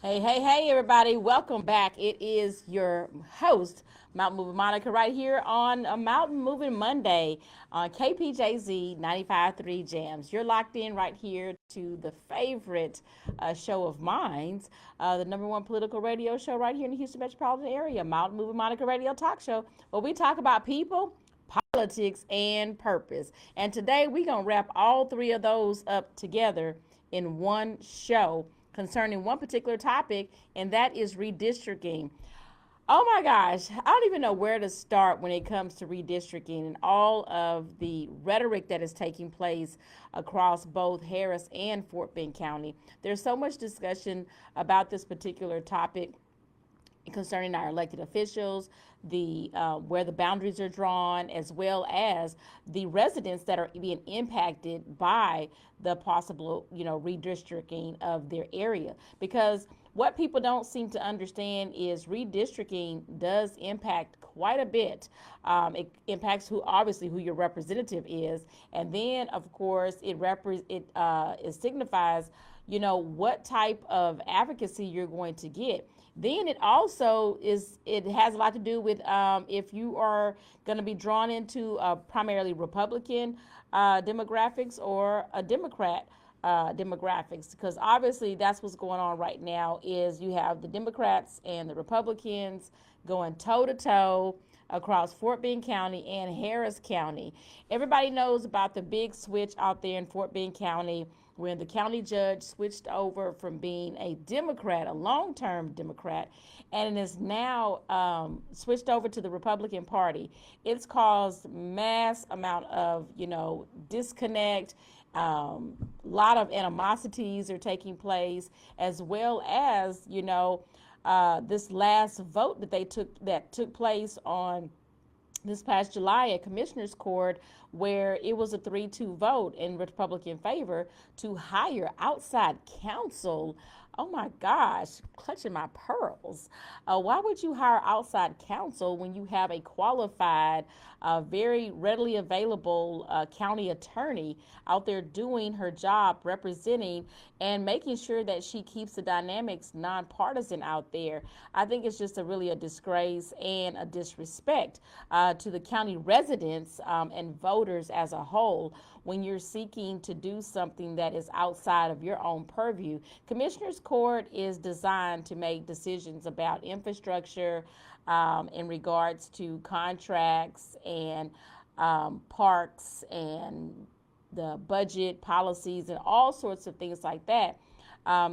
Hey, everybody. Welcome back. It is your host, Mountain Moving Monica, right here on a Mountain Moving Monday on KPJZ 95.3 Jams. You're locked in right here to the favorite show of mine, the number one political radio show right here in the Houston metropolitan area, Mountain Moving Monica Radio Talk Show, where we talk about people, politics, and purpose. And today we're going to wrap all three of those up together in one show concerning one particular topic, and that is redistricting. Oh my gosh, I don't even know where to start when it comes to redistricting and all of the rhetoric that is taking place across both Harris and Fort Bend County. There's so much discussion about this particular topic concerning our elected officials, the where the boundaries are drawn, as well as the residents that are being impacted by the possible, redistricting of their area. Because what people don't seem to understand is redistricting does impact quite a bit. It impacts who your representative is, and then of course it signifies, what type of advocacy you're going to get. Then it also has a lot to do with if you are going to be drawn into primarily Republican demographics or a Democrat demographics, because obviously that's what's going on right now. Is you have the Democrats and the Republicans going toe to toe across Fort Bend County and Harris County. Everybody knows about the big switch out there in Fort Bend County when the county judge switched over from being a Democrat, a long-term Democrat, and is now switched over to the Republican Party. It's caused mass amount of, disconnect. Lot of animosities are taking place, as well as, this last vote that took place on this past July at Commissioner's Court, where it was a 3-2 vote in Republican favor to hire outside counsel. Oh my gosh, clutching my pearls. Why would you hire outside counsel when you have a qualified, very readily available county attorney out there doing her job, representing and making sure that she keeps the dynamics nonpartisan out there? I think it's just really a disgrace and a disrespect to the county residents and voters as a whole when you're seeking to do something that is outside of your own purview. Commissioner's Court is designed to make decisions about infrastructure in regards to contracts and parks and the budget policies and all sorts of things like that.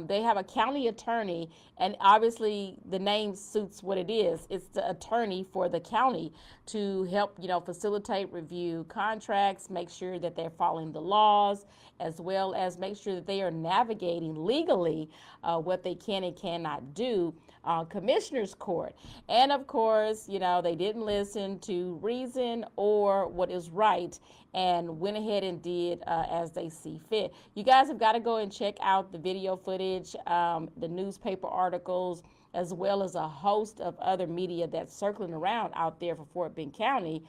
They have a county attorney, and obviously the name suits what it is. It's the attorney for the county to help, facilitate, review contracts, make sure that they're following the laws, as well as make sure that they are navigating legally what they can and cannot do on Commissioner's Court. And of course, they didn't listen to reason or what is right and went ahead and did as they see fit. You guys have got to go and check out the video footage, the newspaper articles, as well as a host of other media that's circling around out there for Fort Bend County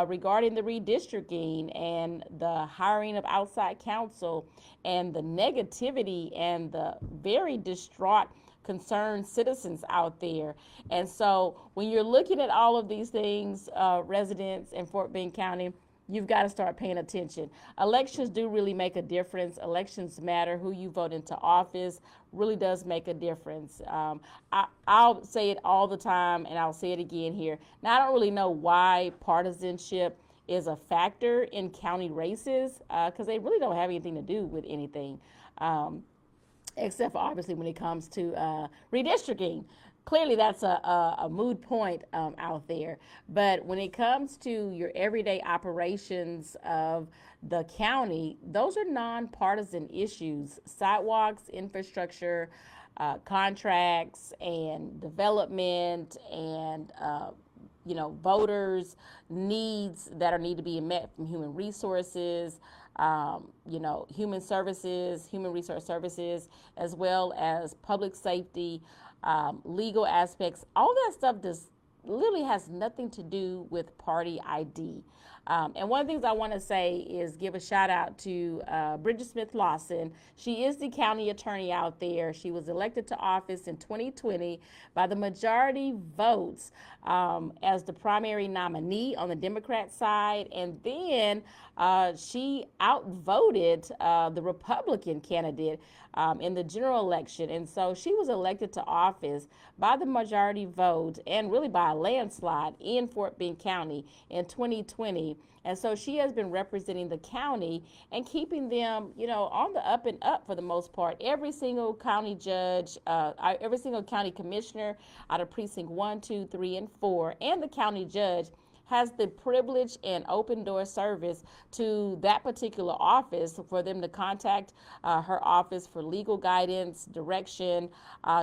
regarding the redistricting and the hiring of outside counsel and the negativity and the very distraught concerned citizens out there. And so when you're looking at all of these things, residents in Fort Bend County, you've got to start paying attention. Elections do really make a difference. Elections matter. Who you vote into office really does make a difference. I'll say it all the time, and I'll say it again here. Now, I don't really know why partisanship is a factor in county races, because they really don't have anything to do with anything. Except for obviously when it comes to redistricting. Clearly that's a moot point out there. But when it comes to your everyday operations of the county, those are nonpartisan issues. Sidewalks, infrastructure, contracts, and development, and voters' needs that need to be met from human resources, human services, human resource services, as well as public safety, legal aspects. All that stuff literally has nothing to do with party ID. And one of the things I want to say is give a shout out to Bridget Smith Lawson. She is the county attorney out there. She was elected to office in 2020 by the majority votes as the primary nominee on the Democrat side. And then she outvoted the Republican candidate in the general election. And so she was elected to office by the majority vote and really by a landslide in Fort Bend County in 2020. And so she has been representing the county and keeping them, on the up and up for the most part. Every single county judge, every single county commissioner out of precinct 1, 2, 3, and 4, and the county judge has the privilege and open door service to that particular office for them to contact her office for legal guidance, direction,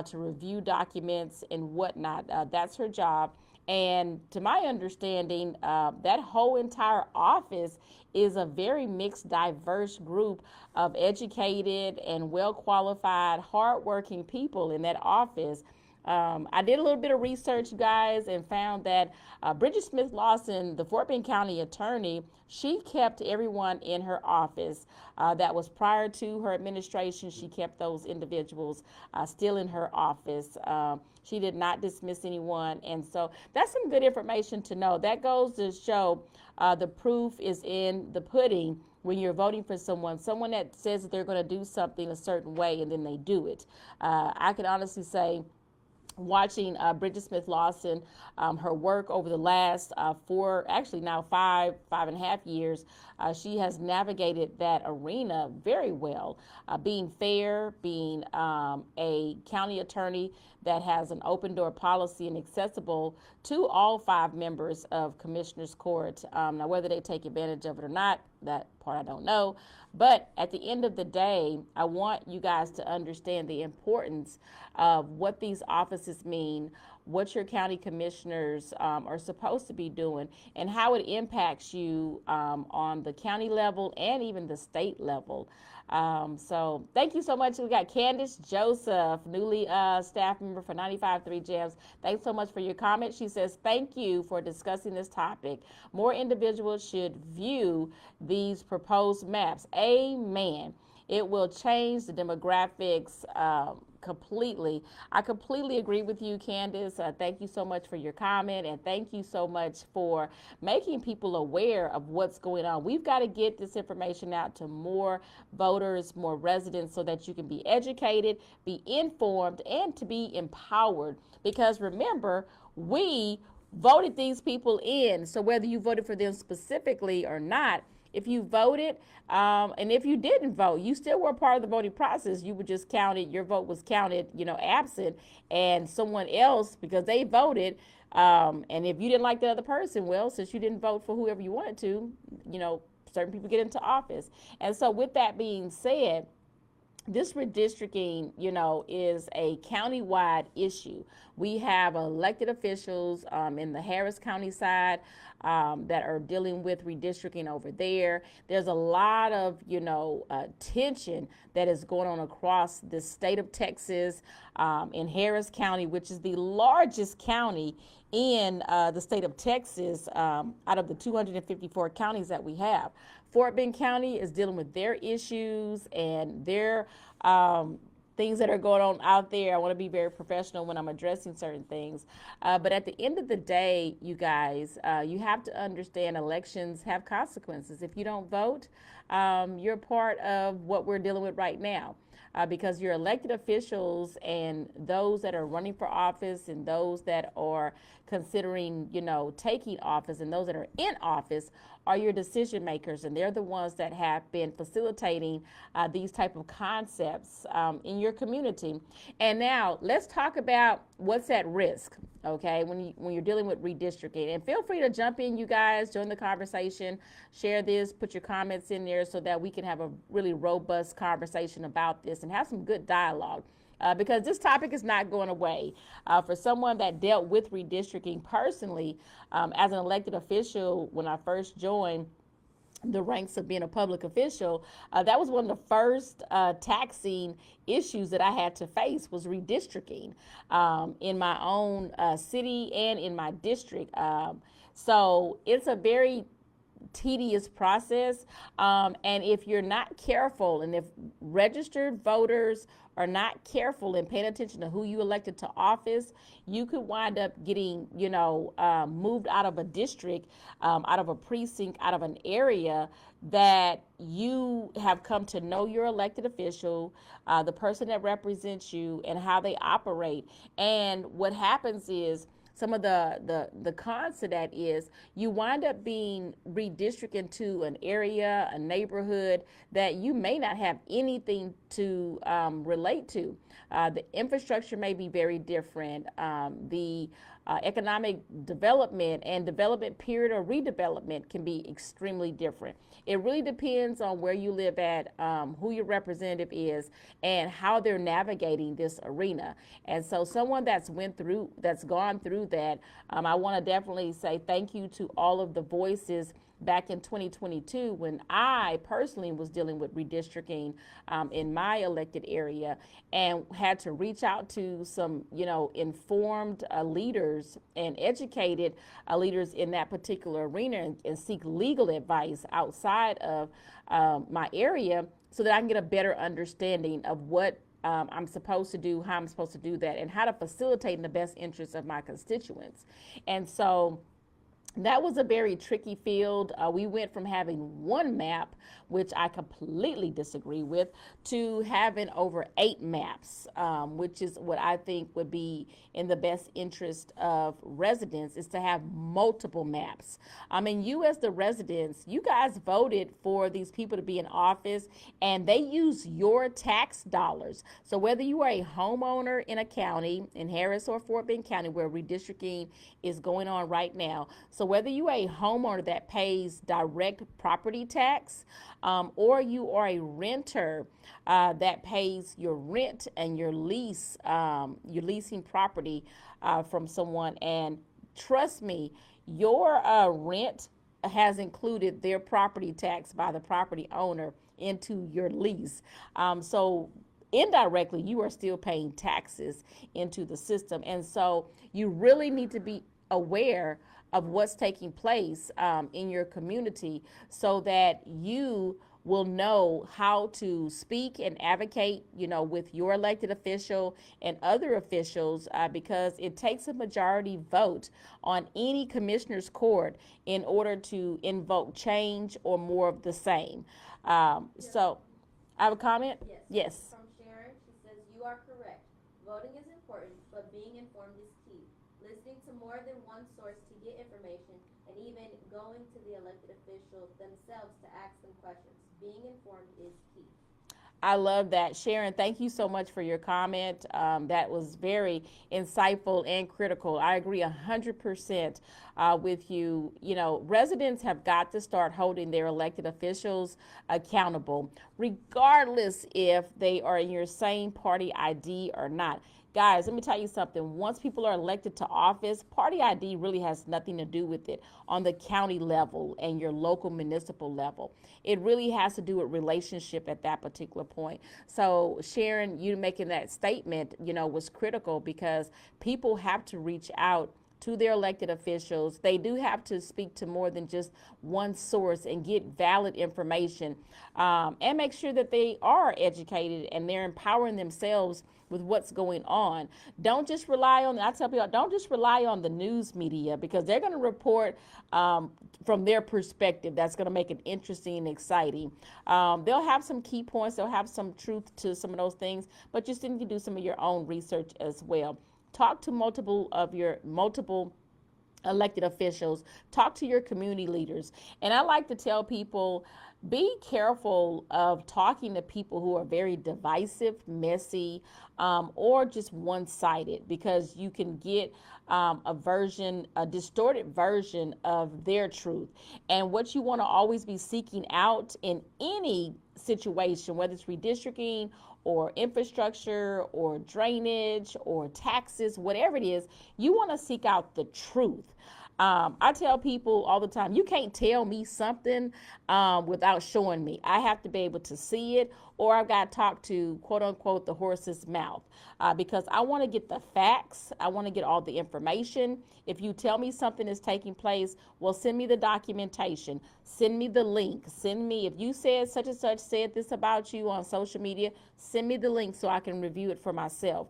to review documents and whatnot. That's her job. And to my understanding, that whole entire office is a very mixed, diverse group of educated and well-qualified, hardworking people in that office. I did a little bit of research, guys, and found that Bridget Smith Lawson, the Fort Bend County attorney, she kept everyone in her office. That was prior to her administration. She kept those individuals still in her office. She did not dismiss anyone. And so that's some good information to know. That goes to show the proof is in the pudding when you're voting for someone that says that they're going to do something a certain way and then they do it. I can honestly say, watching Bridget Smith Lawson, her work over the last five and a half years, she has navigated that arena very well, being fair, being a county attorney that has an open door policy and accessible to all 5 members of Commissioners Court. Now, whether they take advantage of it or not, that part I don't know. But at the end of the day, I want you guys to understand the importance of what these offices mean, what your county commissioners are supposed to be doing, and how it impacts you on the county level and even the state level. So thank you so much. We got Candace Joseph, newly staff member for 95.3 Gems. Thanks so much for your comment. She says, thank you for discussing this topic. More individuals should view these proposed maps. Amen. It will change the demographics completely. I completely agree with you, Candace. Thank you so much for your comment, and thank you so much for making people aware of what's going on. We've got to get this information out to more voters, more residents, so that you can be educated, be informed, and to be empowered. Because remember, we voted these people in. So whether you voted for them specifically or not, if you voted, and if you didn't vote, you still were part of the voting process. You were just counted, your vote was counted, absent, and someone else, because they voted, and if you didn't like the other person, well, since you didn't vote for whoever you wanted to, certain people get into office. And so with that being said, this redistricting, is a county-wide issue. We have elected officials in the Harris County side that are dealing with redistricting over there. There's a lot of, tension that is going on across the state of Texas, in Harris County, which is the largest county in the state of Texas out of the 254 counties that we have. Fort Bend County is dealing with their issues and their things that are going on out there. I want to be very professional when I'm addressing certain things. But at the end of the day, you guys, you have to understand elections have consequences. If you don't vote, you're part of what we're dealing with right now. Because your elected officials and those that are running for office and those that are considering, taking office and those that are in office are your decision makers, and they're the ones that have been facilitating these type of concepts in your community. And now let's talk about what's at risk, okay, when you're dealing with redistricting. And feel free to jump in, you guys, join the conversation, share this, put your comments in there so that we can have a really robust conversation about this and have some good dialogue. Because this topic is not going away. For someone that dealt with redistricting personally, as an elected official, when I first joined the ranks of being a public official, that was one of the first taxing issues that I had to face was redistricting in my own city and in my district. So it's a very tedious process. And if you're not careful, and if registered voters are not careful and paying attention to who you elected to office, you could wind up getting, moved out of a district, out of a precinct, out of an area that you have come to know your elected official, the person that represents you, and how they operate. And what happens is, some of the cons to that is you wind up being redistricted to an area, a neighborhood that you may not have anything to relate to. The infrastructure may be very different. The economic development and development period or redevelopment can be extremely different. It really depends on where you live at, who your representative is, and how they're navigating this arena. And so someone that's gone through that, I want to definitely say thank you to all of the voices back in 2022 when I personally was dealing with redistricting in my elected area, and had to reach out to some, informed leaders and educated leaders in that particular arena, and seek legal advice outside of my area, so that I can get a better understanding of what I'm supposed to do, how I'm supposed to do that, and how to facilitate in the best interest of my constituents. And so that was a very tricky field. We went from having one map, which I completely disagree with, to having over 8 maps, which is what I think would be in the best interest of residents, is to have multiple maps. I mean, you as the residents, you guys voted for these people to be in office, and they use your tax dollars. So whether you are a homeowner in a county, in Harris or Fort Bend County, where redistricting is going on right now, so whether you are a homeowner that pays direct property tax, or you are a renter that pays your rent and your lease, you're leasing property from someone, and trust me, your rent has included their property tax by the property owner into your lease. So indirectly, you are still paying taxes into the system. And so you really need to be aware of what's taking place in your community, so that you will know how to speak and advocate, with your elected official and other officials, because it takes a majority vote on any commissioner's court in order to invoke change or more of the same. So, I have a comment? Yes. From Sharon, she says, you are correct. Voting is important, but being informed is key. Listening to more than one source to get information, and even going to the elected officials themselves to ask them questions. Being informed is key. I love that. Sharon, thank you so much for your comment. That was very insightful and critical. I agree 100% with you. Residents have got to start holding their elected officials accountable, regardless if they are in your same party ID or not. Guys, let me tell you something. Once people are elected to office, party ID really has nothing to do with it on the county level and your local municipal level. It really has to do with relationship at that particular point. So Sharon, you making that statement, was critical, because people have to reach out to their elected officials. They do have to speak to more than just one source and get valid information, and make sure that they are educated and they're empowering themselves with what's going on. Don't just rely on, I tell people, don't just rely on the news media, because they're going to report from their perspective. That's going to make it interesting and exciting. They'll have some key points, they'll have some truth to some of those things, but you still need to do some of your own research as well. Talk to multiple elected officials, talk to your community leaders. And I like to tell people, be careful of talking to people who are very divisive, messy, or just one-sided, because you can get a distorted version of their truth. And what you want to always be seeking out in any situation, whether it's redistricting or infrastructure or drainage or taxes, whatever it is, you want to seek out the truth. I tell people all the time, you can't tell me something without showing me. I have to be able to see it, or I've got to talk to, quote unquote, the horse's mouth, because I want to get the facts. I want to get all the information. If you tell me something is taking place, well, send me the documentation. Send me the link. Send me, if you said such and such said this about you on social media, send me the link so I can review it for myself.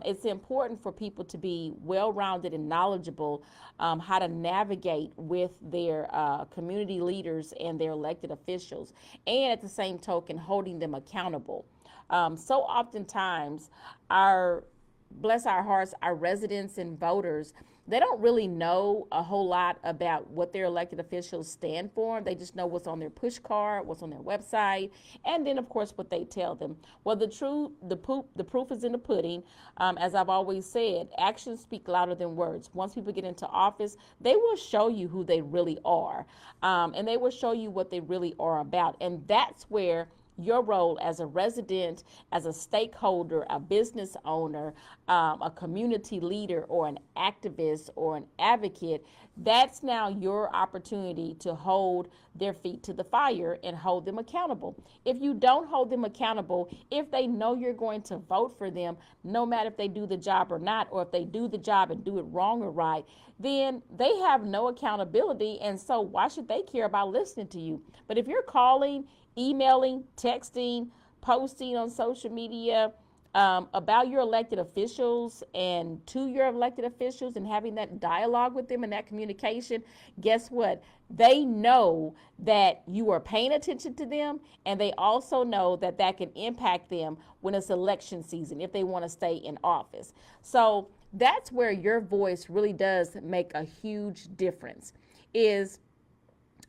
It's important for people to be well-rounded and knowledgeable how to navigate with their community leaders and their elected officials, and at the same token, holding them accountable. So oftentimes, bless our hearts, our residents and voters, they don't really know a whole lot about what their elected officials stand for. They just know what's on their push card, what's on their website, and then of course what they tell them. Well, the proof is in the pudding. As I've always said, actions speak louder than words. Once people get into office, they will show you who they really are, and they will show you what they really are about. And that's where your role as a resident, as a stakeholder, a business owner, a community leader, or an activist or an advocate, that's now your opportunity to hold their feet to the fire and hold them accountable. If you don't hold them accountable, if they know you're going to vote for them, no matter if they do the job or not, or if they do the job and do it wrong or right, then they have no accountability, and so why should they care about listening to you? But if you're calling, emailing, texting, posting on social media about your elected officials and to your elected officials and having that dialogue with them and that communication, guess what? They know that you are paying attention to them, and they also know that that can impact them when it's election season if they want to stay in office. So that's where your voice really does make a huge difference, is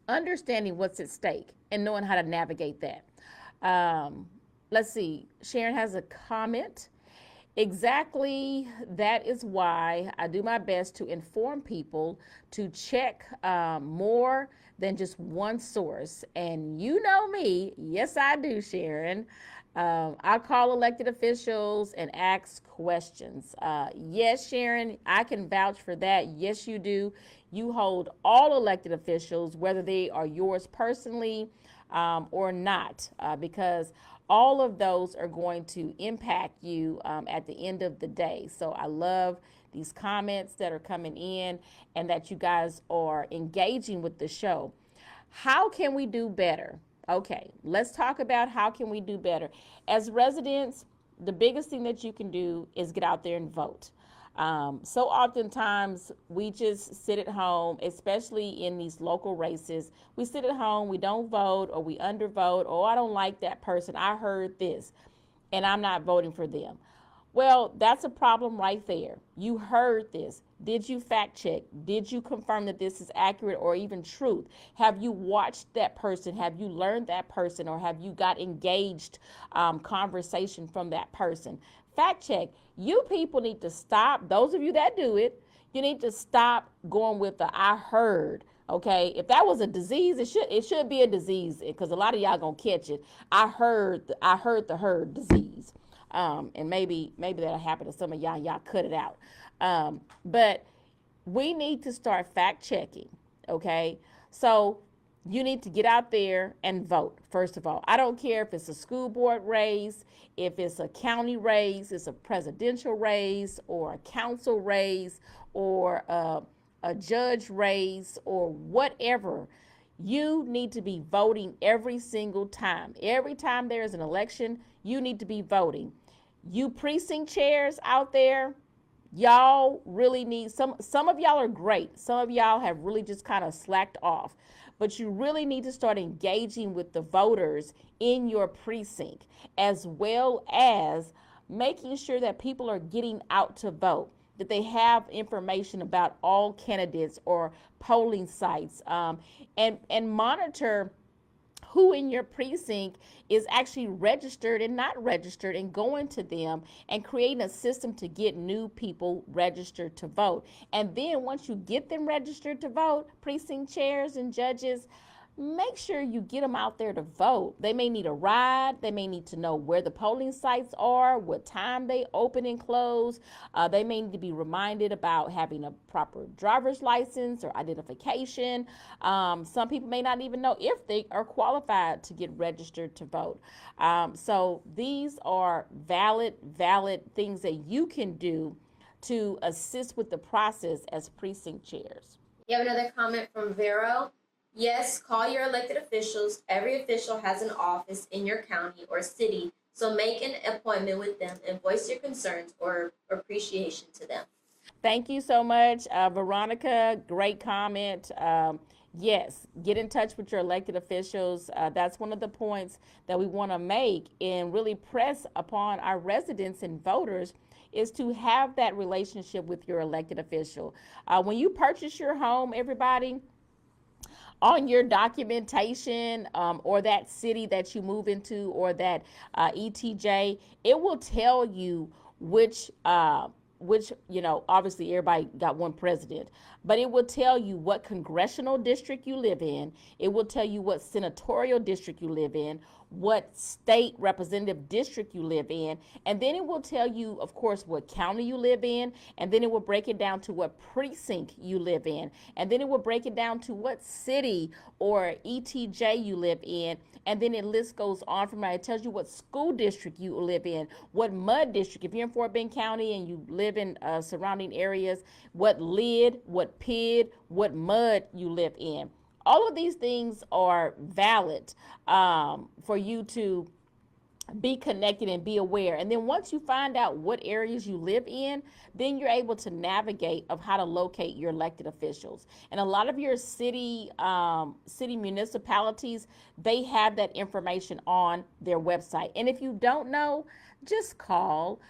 understanding what's at stake and knowing how to navigate that. Let's see. Sharon has a comment. Exactly. That is why I do my best to inform people to check more than just one source. And you know me. Yes, I do, Sharon. I call elected officials and ask questions. Yes, Sharon, I can vouch for that. Yes, you do. You hold all elected officials, whether they are yours personally or not, because all of those are going to impact you at the end of the day. So I love these comments that are coming in and that you guys are engaging with the show. How can we do better? Okay, let's talk about how can we do better. As residents, the biggest thing that you can do is get out there and vote. So oftentimes we just sit at home, especially in these local races. We sit at home, we don't vote, or we undervote. Oh, I don't like that person. I heard this, and I'm not voting for them. Well, that's a problem right there. You heard this. Did you fact check? Did you confirm that this is accurate or even truth? Have you watched that person? Have you learned that person? Or have you got engaged conversation from that person? Fact check. You people need to stop. Those of you that do it, you need to stop going with the I heard. Okay, if that was a disease, it should be a disease, because a lot of y'all gonna catch it. I heard the herd disease. And maybe that'll happen to some of y'all. Y'all cut it out. But we need to start fact checking. Okay, so you need to get out there and vote. First of all, I don't care if it's a school board race, if it's a county race, it's a presidential race, or a council race, or a judge race, or whatever. You need to be voting every single time. Every time there is an election, you need to be voting. You precinct chairs out there, y'all really need some of y'all are great. Some of y'all have really just kind of slacked off. But you really need to start engaging with the voters in your precinct, as well as making sure that people are getting out to vote, that they have information about all candidates or polling sites, and monitor who in your precinct is actually registered and not registered, and going to them and creating a system to get new people registered to vote. And then once you get them registered to vote, precinct chairs and judges, make sure you get them out there to vote. They may need a ride. They may need to know where the polling sites are, what time they open and close. They may need to be reminded about having a proper driver's license or identification. Some people may not even know if they are qualified to get registered to vote. So these are valid things that you can do to assist with the process as precinct chairs. You have another comment from Vero. Yes, call your elected officials. Every official has an office in your county or city, so make an appointment with them and voice your concerns or appreciation to them. Thank you so much, Veronica. Great comment. Yes, get in touch with your elected officials. That's one of the points that we want to make and really press upon our residents and voters is to have that relationship with your elected official. When you purchase your home, everybody, on your documentation or that city that you move into or that ETJ, it will tell you which, obviously everybody got one president, but it will tell you what congressional district you live in. It will tell you what senatorial district you live in, what state representative district you live in, and then it will tell you, of course, what county you live in, and then it will break it down to what precinct you live in, and then it will break it down to what city or ETJ you live in, and then it list goes on from there. It tells you what school district you live in, what MUD district. If you're in Fort Bend County and you live in surrounding areas, what LID, what PID, what MUD you live in. All of these things are valid for you to be connected and be aware. And then once you find out what areas you live in, then you're able to navigate of how to locate your elected officials. And a lot of your city municipalities, they have that information on their website. And if you don't know, just call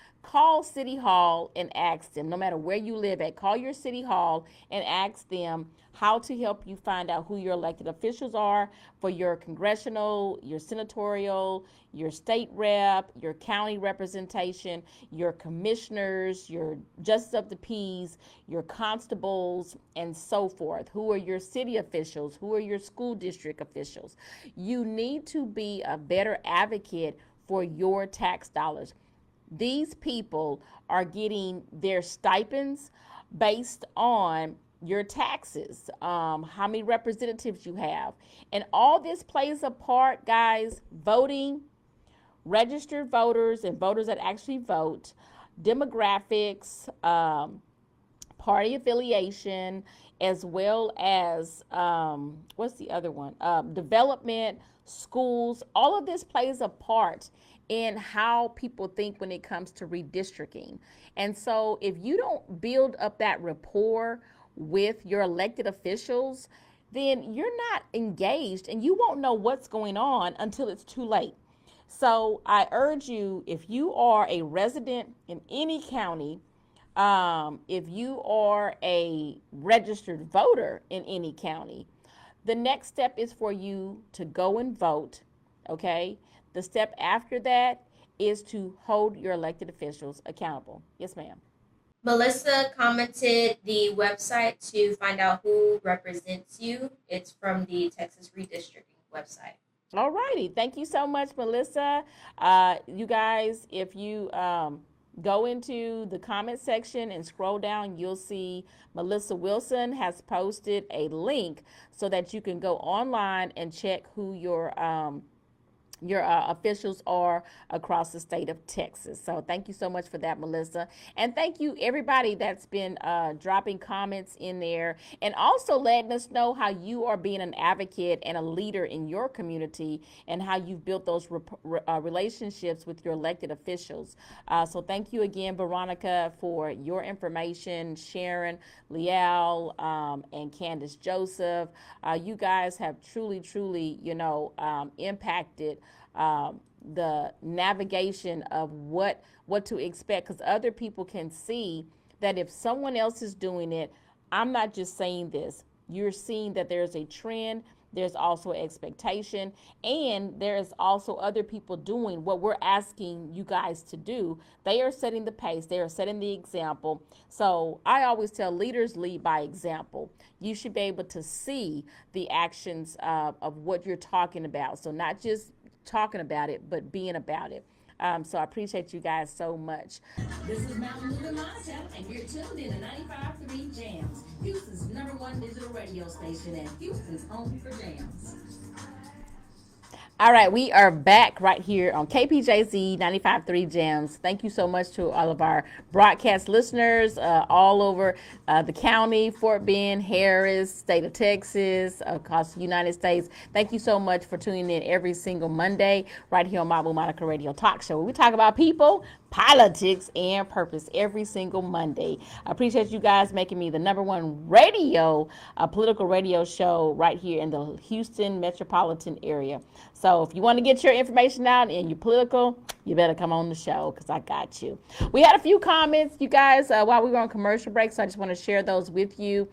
City Hall and ask them. No matter where you live at, call your City Hall and ask them how to help you find out who your elected officials are for your congressional, your senatorial, your state rep, your county representation, your commissioners, your justice of the peace, your constables, and so forth. Who are your city officials? Who are your school district officials? You need to be a better advocate for your tax dollars. These people are getting their stipends based on your taxes, how many representatives you have. And all this plays a part, guys. Voting, registered voters and voters that actually vote, demographics, party affiliation, as well as what's the other one? Development, schools. All of this plays a part in how people think when it comes to redistricting. And so if you don't build up that rapport with your elected officials, then you're not engaged and you won't know what's going on until it's too late. So I urge you, if you are a resident in any county, if you are a registered voter in any county, the next step is for you to go and vote, okay? The step after that is to hold your elected officials accountable. Yes, ma'am. Melissa commented the website to find out who represents you. It's from the Texas Redistricting website. All righty. Thank you so much, Melissa. You guys, if you go into the comment section and scroll down, you'll see Melissa Wilson has posted a link so that you can go online and check who your officials are across the state of Texas. So thank you so much for that, Melissa. And thank you everybody that's been dropping comments in there and also letting us know how you are being an advocate and a leader in your community and how you've built those relationships with your elected officials. So thank you again, Veronica, for your information, Sharon, Leal, and Candace Joseph. You guys have truly, impacted the navigation of what to expect, because other people can see that if someone else is doing it, I'm not just saying this. You're seeing that there's a trend there's also expectation, and there's also other people doing what we're asking you guys to do. They are setting the pace, they are setting the example. So I always tell leaders lead by example. You should be able to see the actions of what you're talking about. So not just talking about it, but being about it. So I appreciate you guys so much. This is Mountain Moving Monica, and you're tuned in to 95.3 Jams, Houston's #1 digital radio station and Houston's home for jams. All right, we are back right here on KPJZ 95.3 Jams. Thank you so much to all of our broadcast listeners all over the county, Fort Bend, Harris, state of Texas, across the United States. Thank you so much for tuning in every single Monday right here on My Boo Monica Radio Talk Show, where we talk about people, politics, and purpose every single Monday. I appreciate you guys making me the #1 radio, political radio show right here in the Houston metropolitan area. So if you want to get your information out and you're political, you better come on the show because I got you. We had a few comments, you guys, while we were on commercial break, so I just want to share those with you.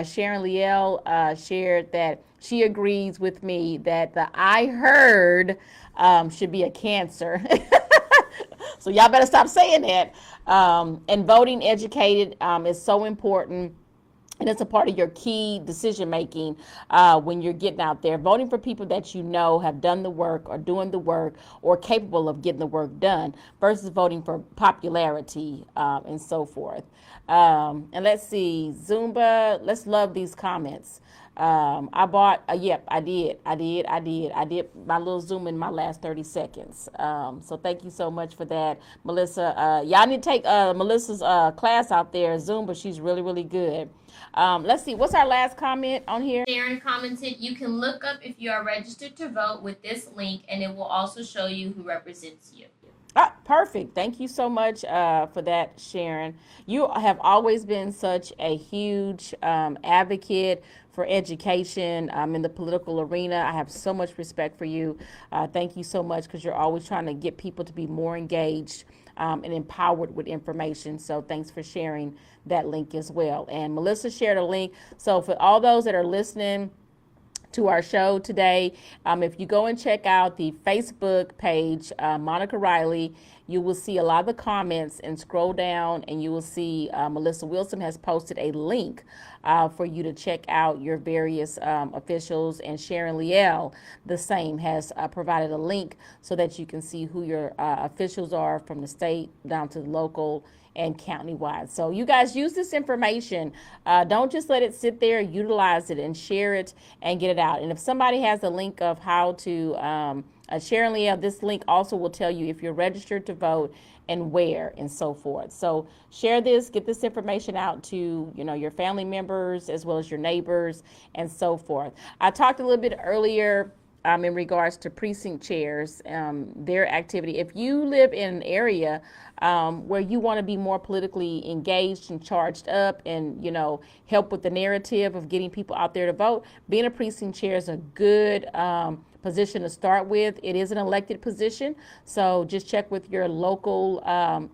Sharon Liel shared that she agrees with me that the I heard should be a cancer. So y'all better stop saying that. And voting educated is so important. And it's a part of your key decision making when you're getting out there. Voting for people that you know have done the work or doing the work or capable of getting the work done versus voting for popularity and so forth. And let's see, Zumba, let's love these comments. I bought, yep, I did my little Zoom in my last 30 seconds. So thank you so much for that, Melissa. Y'all need to take Melissa's class out there, Zumba. She's really, really good. Let's see, what's our last comment on here? Sharon commented, you can look up if you are registered to vote with this link, and it will also show you who represents you. Perfect. Thank you so much for that, Sharon. You have always been such a huge advocate for education in the political arena. I have so much respect for you. Thank you so much because you're always trying to get people to be more engaged and empowered with information. So thanks for sharing that link as well. And Melissa shared a link. So for all those that are listening to our show today, if you go and check out the Facebook page, Monica Riley, you will see a lot of the comments and scroll down and you will see Melissa Wilson has posted a link for you to check out your various officials, and Sharon Liel, the same, has provided a link so that you can see who your officials are from the state down to the local and countywide. So you guys use this information. Don't just let it sit there. Utilize it and share it and get it out. And if somebody has a link of how to Sharon Liel, this link also will tell you if you're registered to vote and where and so forth. So share this, get this information out to your family members as well as your neighbors and so forth. I talked a little bit earlier in regards to precinct chairs, their activity. If you live in an area where you want to be more politically engaged and charged up and, help with the narrative of getting people out there to vote, being a precinct chair is a good position to start with. It is an elected position, so just check with your local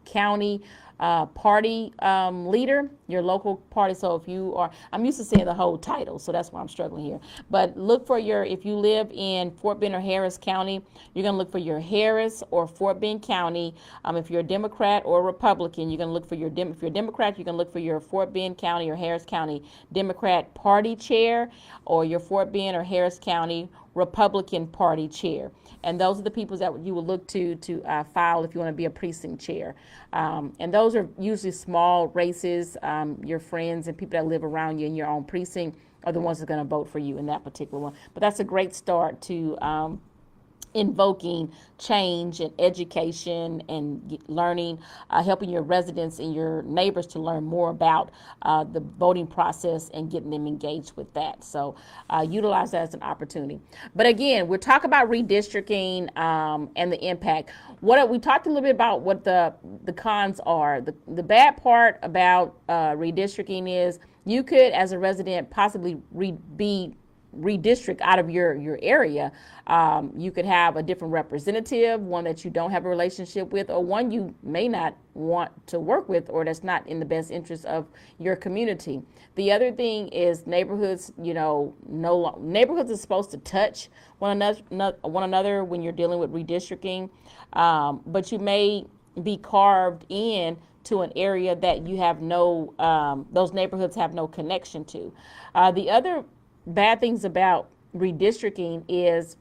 county party leader, your local party. So if you are, I'm used to seeing the whole title, so that's why I'm struggling here. But look for if you live in Fort Bend or Harris County, you're going to look for your Harris or Fort Bend County. If you're a Democrat or a Republican, you're going to look for if you're a Democrat, you're going to look for your Fort Bend County or Harris County Democrat Party Chair, or your Fort Bend or Harris County Republican Party Chair. And those are the people that you will look to file if you want to be a precinct chair. And those are usually small races. Your friends and people that live around you in your own precinct are the ones that are going to vote for you in that particular one. But that's a great start to invoking change and education and learning, helping your residents and your neighbors to learn more about the voting process and getting them engaged with that. So utilize that as an opportunity. But again, we're talking about redistricting and the impact. We talked a little bit about what the cons are. The bad part about redistricting is you could, as a resident, possibly be redistrict out of your area. You could have a different representative, one that you don't have a relationship with, or one you may not want to work with, or that's not in the best interest of your community. The other thing is neighborhoods. Neighborhoods are supposed to touch one another when you're dealing with redistricting, but you may be carved in to an area that you have those neighborhoods have no connection to. The other bad things about redistricting is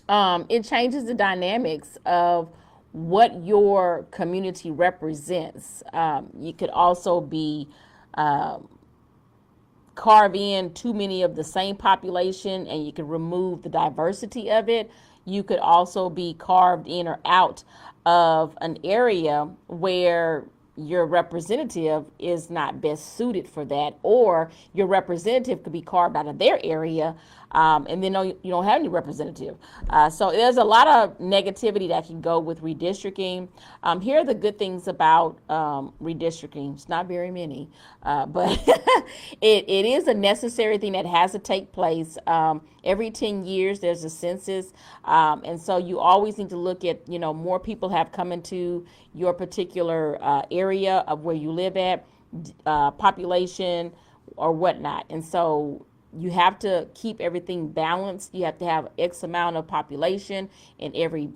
it changes the dynamics of what your community represents. You could also be carve in too many of the same population, and you could remove the diversity of it. You could also be carved in or out of an area where your representative is not best suited for that, or your representative could be carved out of their area, and then you don't have any representative. So there's a lot of negativity that can go with redistricting. Here are the good things about redistricting. It's not very many, but it is a necessary thing that has to take place. Every 10 years there's a census, and so you always need to look at, more people have come into your particular area of where you live at, population or whatnot. And so you have to keep everything balanced. You have to have X amount of population in every,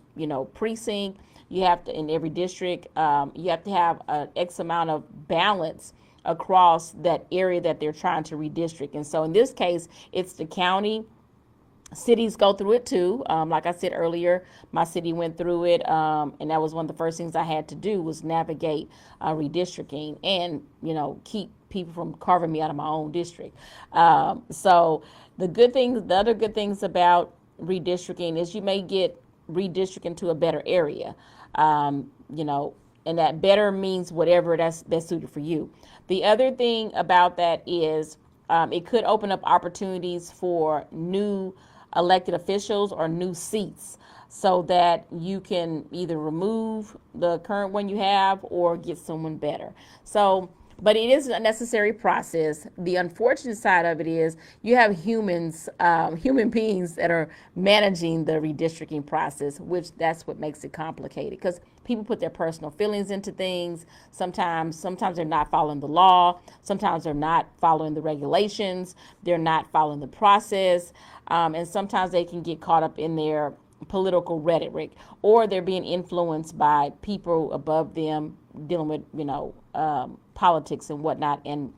precinct. You have to, in every district, you have to have an X amount of balance across that area that they're trying to redistrict. And so in this case, it's the county. Cities go through it too. Like I said earlier, my city went through it, and that was one of the first things I had to do was navigate redistricting and, keep people from carving me out of my own district. So the other good things about redistricting is you may get redistricting to a better area, and that better means whatever that's best suited for you. The other thing about that is it could open up opportunities for new elected officials or new seats, so that you can either remove the current one you have or get someone better. But it is a necessary process. The unfortunate side of it is you have human beings that are managing the redistricting process, which that's what makes it complicated, because people put their personal feelings into things. Sometimes they're not following the law. Sometimes they're not following the regulations. They're not following the process. And sometimes they can get caught up in their political rhetoric, or they're being influenced by people above them dealing with, politics and whatnot, and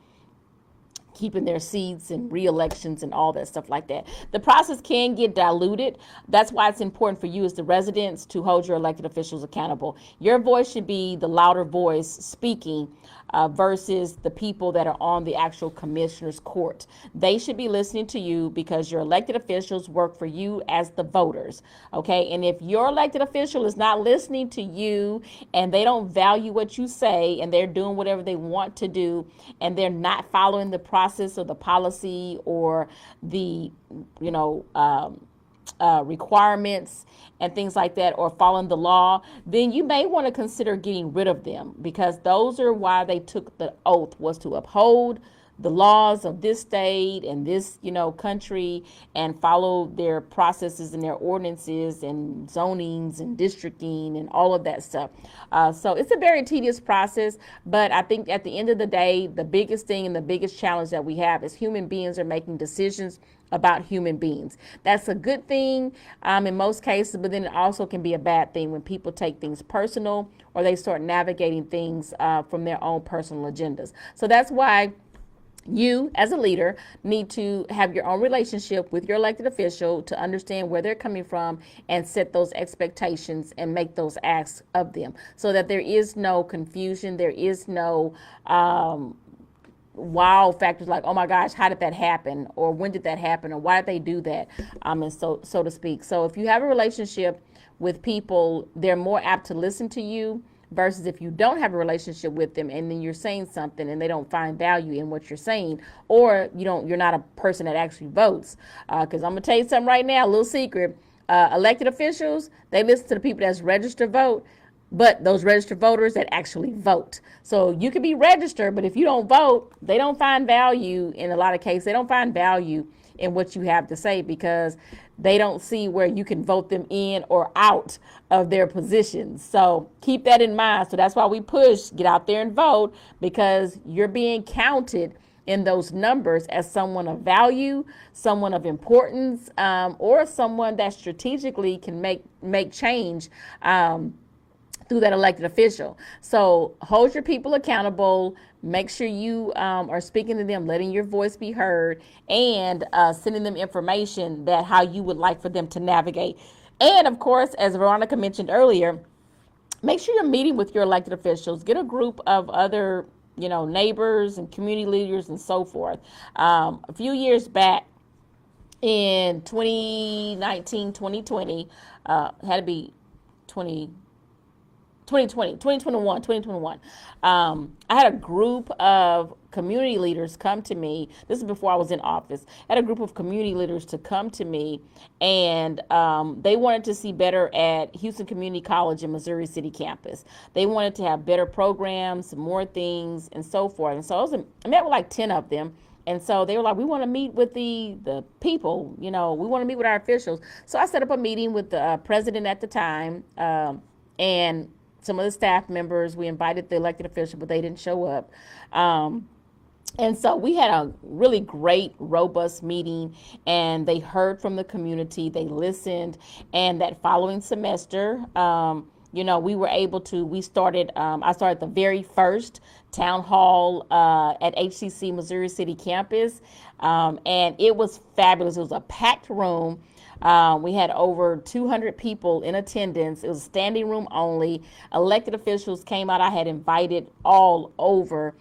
keeping their seats and re-elections and all that stuff like that. The process can get diluted. That's why it's important for you as the residents to hold your elected officials accountable. Your voice should be the louder voice speaking versus the people that are on the actual commissioner's court. They should be listening to you because your elected officials work for you as the voters, okay? And if your elected official is not listening to you and they don't value what you say and they're doing whatever they want to do and they're not following the process or the policy or the, requirements and things like that, or following the law, then you may want to consider getting rid of them, because those are why they took the oath, was to uphold the laws of this state and this, country, and follow their processes and their ordinances and zonings and districting and all of that stuff. So it's a very tedious process, but I think at the end of the day, the biggest thing and the biggest challenge that we have is human beings are making decisions about human beings. That's a good thing in most cases, but then it also can be a bad thing when people take things personal or they start navigating things from their own personal agendas. So that's why you, as a leader, need to have your own relationship with your elected official to understand where they're coming from and set those expectations and make those asks of them, so that there is no confusion, there is no wow factors like, oh my gosh, how did that happen, or when did that happen, or why did they do that, and so to speak. So if you have a relationship with people, they're more apt to listen to you, versus if you don't have a relationship with them and then you're saying something and they don't find value in what you're saying, or you're not a person that actually votes. Because I'm gonna tell you something right now, a little secret. Elected officials, they listen to the people that's registered vote, but those registered voters that actually vote. So you could be registered, but if you don't vote, they don't find value in a lot of cases. They don't find value in what you have to say, because they don't see where you can vote them in or out of their positions. So keep that in mind. So that's why we push, get out there and vote, because you're being counted in those numbers as someone of value, someone of importance, or someone that strategically can make change through that elected official. So hold your people accountable. Make sure you are speaking to them, letting your voice be heard, and sending them information that how you would like for them to navigate. And of course, as Veronica mentioned earlier, make sure you're meeting with your elected officials. Get a group of other, neighbors and community leaders and so forth. A few years back, in 2019, 2020, had to be 2021. I had a group of community leaders come to me. This is before I was in office. I had a group of community leaders to come to me, and they wanted to see better at Houston Community College and Missouri City campus. They wanted to have better programs, more things, and so forth. And so I met with like 10 of them. And so they were like, we want to meet with the people, we want to meet with our officials. So I set up a meeting with the president at the time, and some of the staff members. We invited the elected official, but they didn't show up. And so we had a really great, robust meeting, and they heard from the community, they listened, and that following semester, we were able to, I started the very first town hall at HCC Missouri City campus, and it was fabulous. It was a packed room. We had over 200 people in attendance. It was standing room only. Elected officials came out. I had invited all over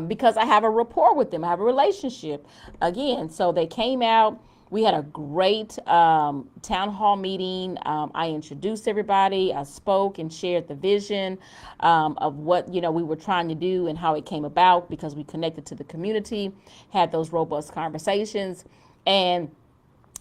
because I have a rapport with them. I have a relationship. Again, so they came out. We had a great town hall meeting. I introduced everybody. I spoke and shared the vision of what we were trying to do and how it came about, because we connected to the community, had those robust conversations. And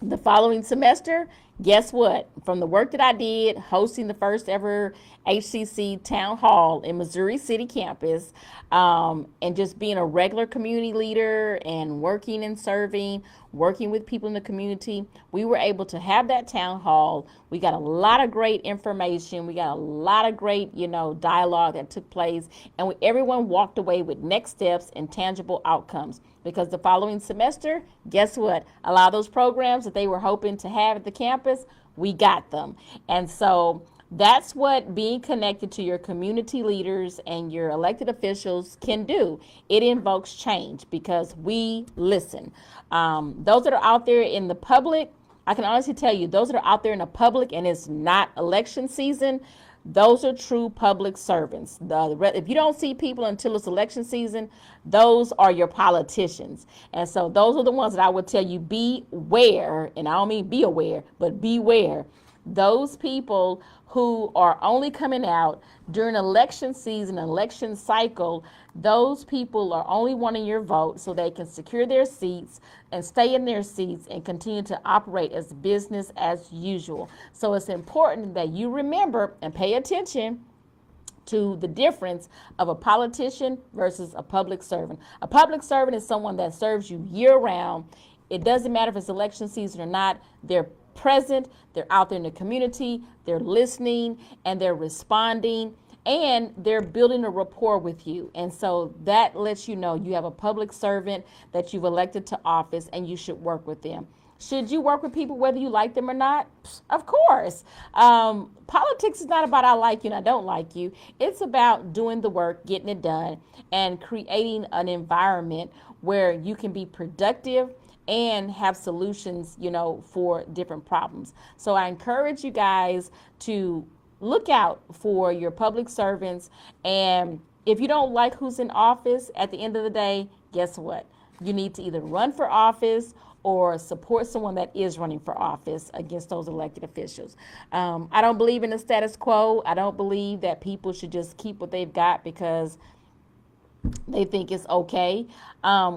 the following semester, guess what? From the work that I did, hosting the first ever HCC town hall in Missouri City campus, and just being a regular community leader and working and serving, working with people in the community, we were able to have that town hall. We got a lot of great information. We got a lot of great, dialogue that took place, and everyone walked away with next steps and tangible outcomes. Because the following semester, guess what? A lot of those programs that they were hoping to have at the campus, we got them. And so that's what being connected to your community leaders and your elected officials can do. It invokes change because we listen. Those that are out there in the public, I can honestly tell you, those that are out there in the public and it's not election season, those are true public servants. If you don't see people until it's election season, those are your politicians. And so those are the ones that I would tell you, beware, and I don't mean be aware, but beware. Those people who are only coming out during election season, election cycle, those people are only wanting your vote so they can secure their seats and stay in their seats and continue to operate as business as usual. So it's important that you remember and pay attention to the difference of a politician versus a public servant. A public servant is someone that serves you year round. It doesn't matter if it's election season or not. They're present, they're out there in the community, they're listening, and they're responding, and they're building a rapport with you. And so that lets you know you have a public servant that you've elected to office, and you should work with them. Should you work with people whether you like them or not? Of course. Politics is not about I like you and I don't like you. It's about doing the work, getting it done, and creating an environment where you can be productive and have solutions, for different problems. So I encourage you guys to look out for your public servants. And if you don't like who's in office, at the end of the day, guess what? You need to either run for office or support someone that is running for office against those elected officials. I don't believe in the status quo. I don't believe that people should just keep what they've got because they think it's okay.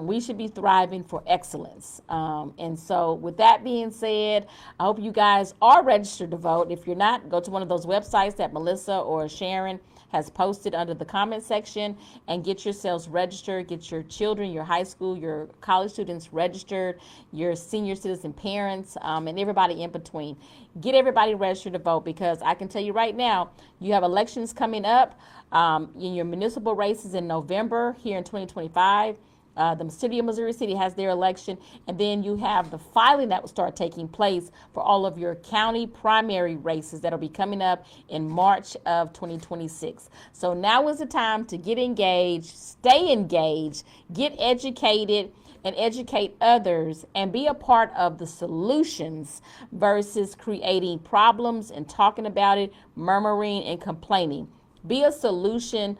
We should be thriving for excellence. And so, with that being said, I hope you guys are registered to vote. If you're not, go to one of those websites that Melissa or Sharon has posted under the comment section and get yourselves registered. Get your children, your high school, your college students registered, your senior citizen parents, and everybody in between. Get everybody registered to vote, because I can tell you right now, you have elections coming up in your municipal races in November here in 2025. The city of Missouri City has their election, and then you have the filing that will start taking place for all of your county primary races that will be coming up in March of 2026. So now is the time to get engaged, stay engaged, get educated, and educate others, and be a part of the solutions versus creating problems and talking about it, murmuring and complaining. Be a solution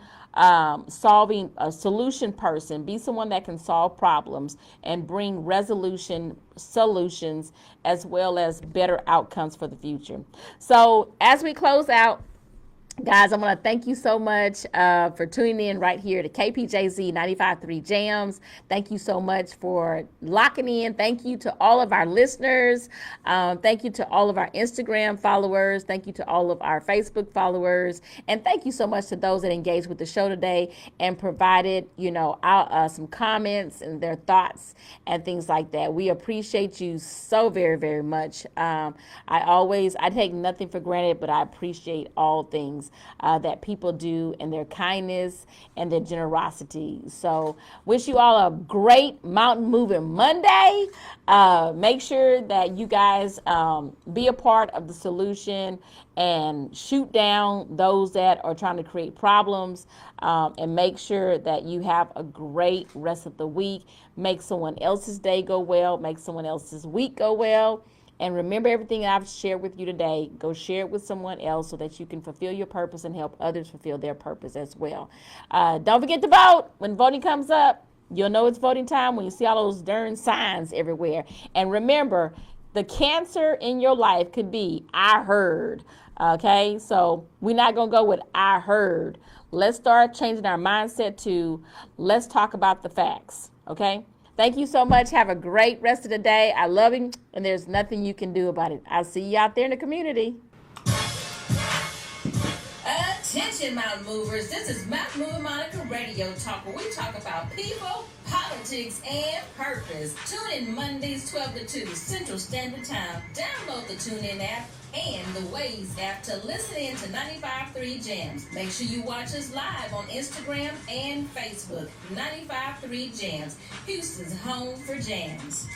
solving a solution person. Be someone that can solve problems and bring resolution solutions, as well as better outcomes for the future. So as we close out, guys, I want to thank you so much for tuning in right here to KPJZ 95.3 Jams. Thank you so much for locking in. Thank you to all of our listeners. Thank you to all of our Instagram followers. Thank you to all of our Facebook followers. And thank you so much to those that engaged with the show today and provided, some comments and their thoughts and things like that. We appreciate you so very, very much. I take nothing for granted, but I appreciate all things that people do, and their kindness and their generosity. So wish you all a great Mountain Moving Monday. Make sure that you guys be a part of the solution and shoot down those that are trying to create problems, and make sure that you have a great rest of the week. Make someone else's day go well. Make someone else's week go well. And remember everything I've shared with you today. Go share it with someone else so that you can fulfill your purpose and help others fulfill their purpose as well. Don't forget to vote. When voting comes up, you'll know it's voting time when you see all those darn signs everywhere. And remember, the cancer in your life could be I heard. Okay, so we're not going to go with I heard. Let's start changing our mindset to let's talk about the facts. Okay. Thank you so much. Have a great rest of the day. I love you, and there's nothing you can do about it. I'll see you out there in the community. Attention, Mountain Movers. This is Mountain Mover Monica Radio Talk, where we talk about people, politics, and purpose. Tune in Mondays 12 to 2 Central Standard Time. Download the TuneIn app and the Waze app to listen in to 95.3 Jams. Make sure you watch us live on Instagram and Facebook. 95.3 Jams, Houston's home for jams.